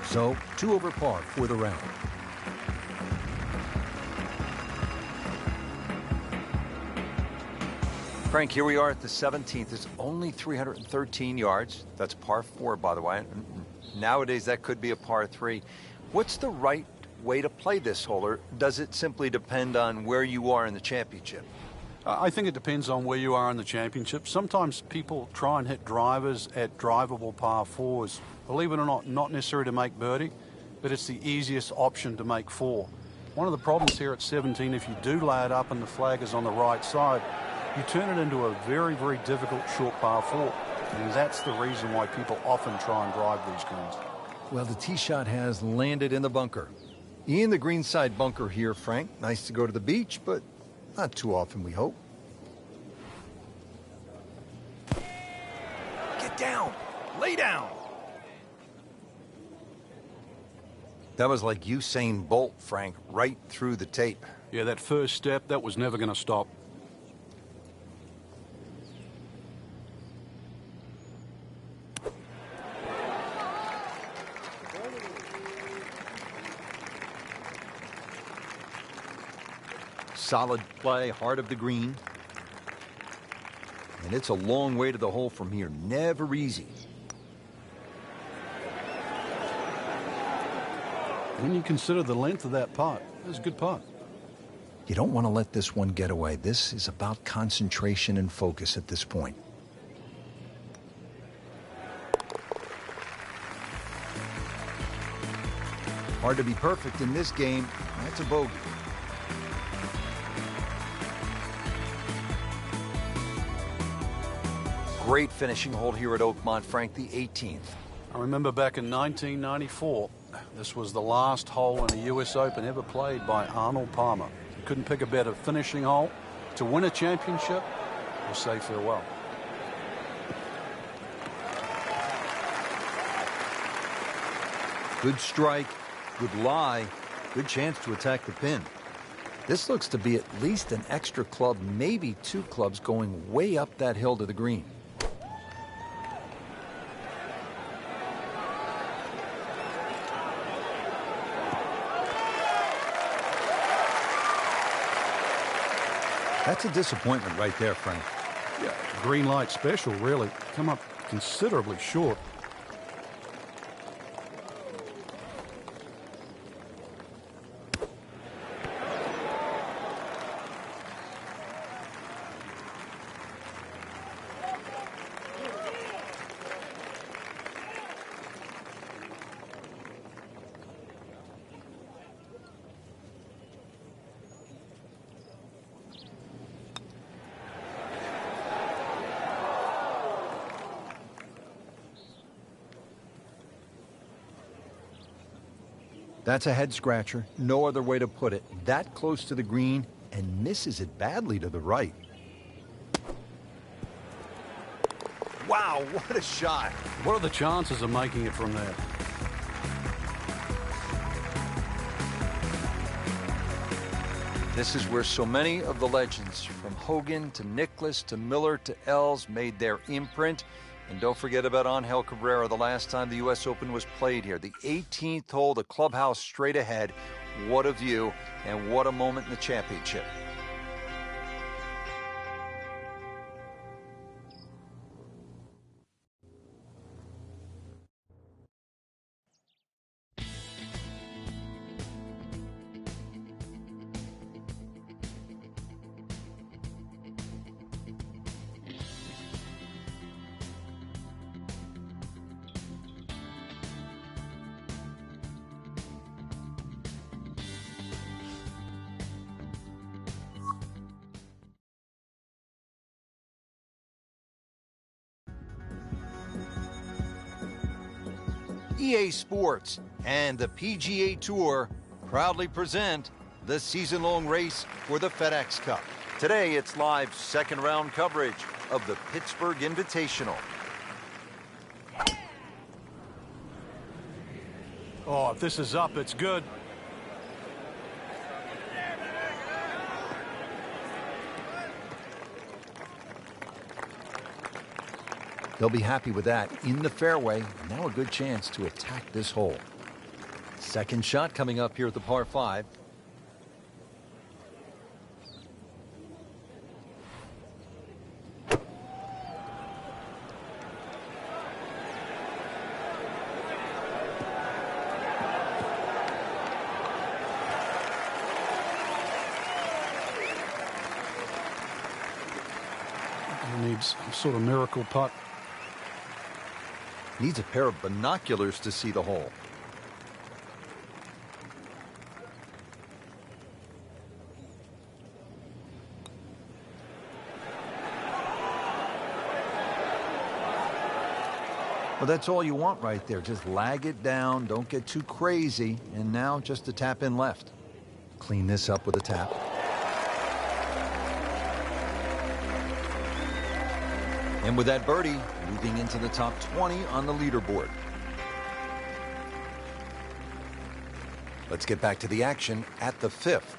So, 2 over par for the round. Frank, here we are at the 17th. It's only 313 yards. That's par 4, by the way. Nowadays, that could be a par 3. What's the right way to play this hole, or does it simply depend on where you are in the championship? I think it depends on where you are in the championship. Sometimes people try and hit drivers at drivable par 4s. Believe it or not necessarily to make birdie, but it's the easiest option to make 4. One of the problems here at 17, if you do lay it up and the flag is on the right side, you turn it into a very, very difficult short par 4. And that's the reason why people often try and drive these greens. Well, the tee shot has landed in the bunker. In the greenside bunker here, Frank. Nice to go to the beach, but not too often, we hope. Get down! Lay down! That was like Usain Bolt, Frank, right through the tape. Yeah, that first step, that was never going to stop. Solid play, heart of the green. And it's a long way to the hole from here. Never easy. When you consider the length of that putt, it was a good putt. You don't want to let this one get away. This is about concentration and focus at this point. Hard to be perfect in this game. That's a bogey. Great finishing hole here at Oakmont, Frank, the 18th. I remember back in 1994, this was the last hole in a U.S. Open ever played by Arnold Palmer. You couldn't pick a better finishing hole to win a championship or say farewell. Good strike, good lie, Good chance to attack the pin. This looks to be at least an extra club, maybe 2 clubs going way up that hill to the green. That's a disappointment right there, Frank. Yeah, green light special, really. Come up considerably short. That's a head scratcher. No other way to put it. That close to the green and misses it badly to the right. Wow, what a shot. What are the chances of making it from there? This is where so many of the legends, from Hogan to Nicklaus to Miller to Els, made their imprint. And don't forget about Angel Cabrera, the last time the U.S. Open was played here. The 18th hole, the clubhouse straight ahead. What a view, and what a moment in the championship. EA Sports and the PGA Tour proudly present the season-long race for the FedEx Cup. Today, it's live second-round coverage of the Pittsburgh Invitational. Oh, if this is up, it's good. They'll be happy with that. In the fairway, now a good chance to attack this hole. Second shot coming up here at the par 5. He needs some sort of miracle putt. Needs a pair of binoculars to see the hole. Well, that's all you want right there. Just lag it down, don't get too crazy, and now just a tap in left. Clean this up with a tap. And with that birdie, moving into the top 20 on the leaderboard. Let's get back to the action at the 5th.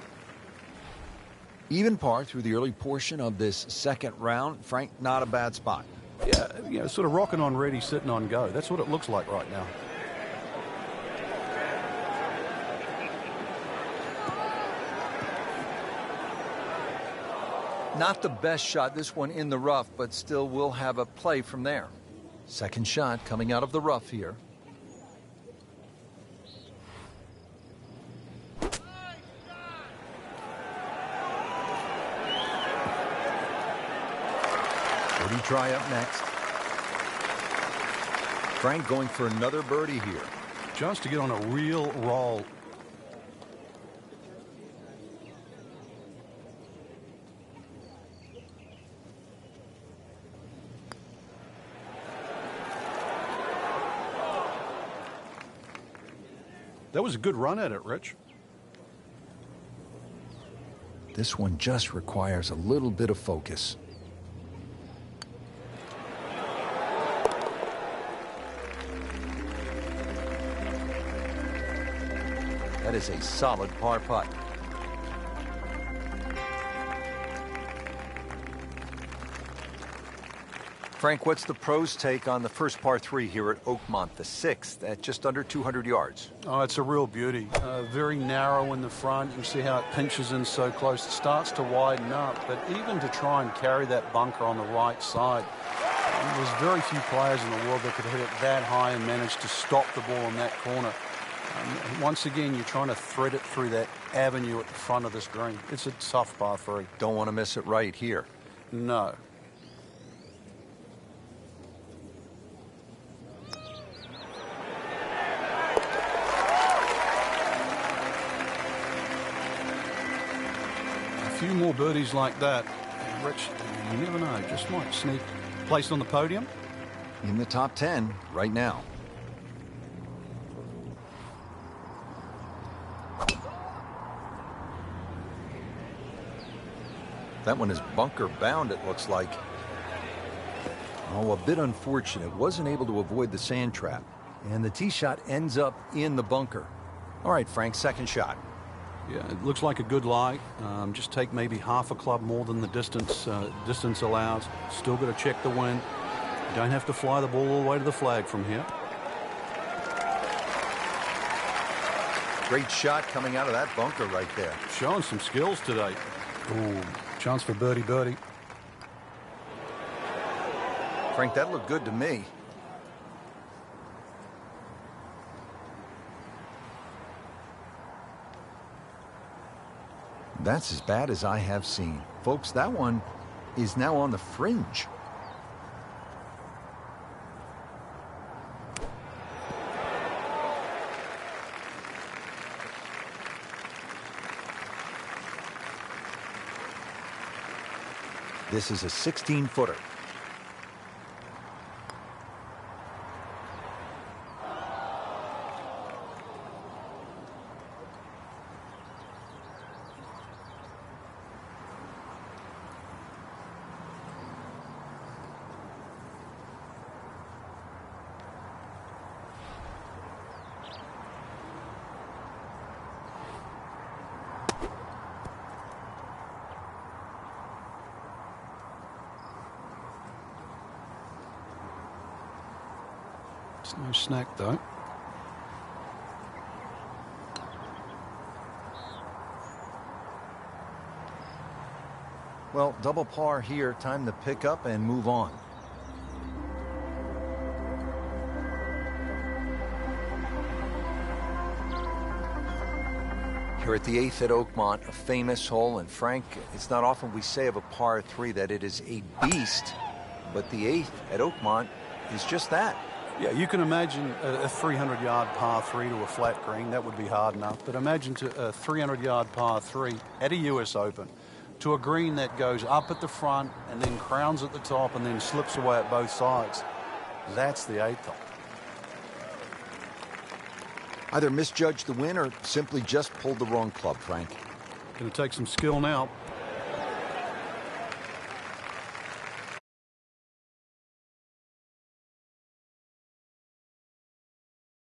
Even par through the early portion of this second round. Frank, not a bad spot. Yeah, sort of rocking on ready, sitting on go. That's what it looks like right now. Not the best shot, this one in the rough, but still will have a play from there. Second shot coming out of the rough here. Birdie try up next. Frank going for another birdie here. Chance to get on a real roll. That was a good run at it, Rich. This one just requires a little bit of focus. That is a solid par putt. Frank, what's the pros' take on the first par 3 here at Oakmont, the 6th, at just under 200 yards? Oh, it's a real beauty. Very narrow in the front. You can see how it pinches in so close. It starts to widen up, but even to try and carry that bunker on the right side, there's very few players in the world that could hit it that high and manage to stop the ball in that corner. Once again, you're trying to thread it through that avenue at the front of this green. It's a tough par 3. Don't want to miss it right here. No. A few more birdies like that, and Rich, you never know, just might sneak placed on the podium. In the top 10 right now. That one is bunker bound, it looks like. Oh, a bit unfortunate. Wasn't able to avoid the sand trap. And the tee shot ends up in the bunker. All right, Frank, second shot. Yeah, it looks like a good lie. Just take maybe half a club more than the distance allows. Still got to check the wind. You don't have to fly the ball all the way to the flag from here. Great shot coming out of that bunker right there. Showing some skills today. Ooh, chance for birdie. Frank, that looked good to me. That's as bad as I have seen. Folks, that one is now on the fringe. This is a 16-footer. It's no snack, though. Well, double par here. Time to pick up and move on. Here at the 8th at Oakmont, a famous hole. And Frank, it's not often we say of a par 3 that it is a beast, but the 8th at Oakmont is just that. Yeah, you can imagine a 300-yard par 3 to a flat green. That would be hard enough. But imagine a 300-yard par 3 at a U.S. Open to a green that goes up at the front and then crowns at the top and then slips away at both sides. That's the 8th hole. Either misjudged the win or simply just pulled the wrong club, Frank. Going to take some skill now.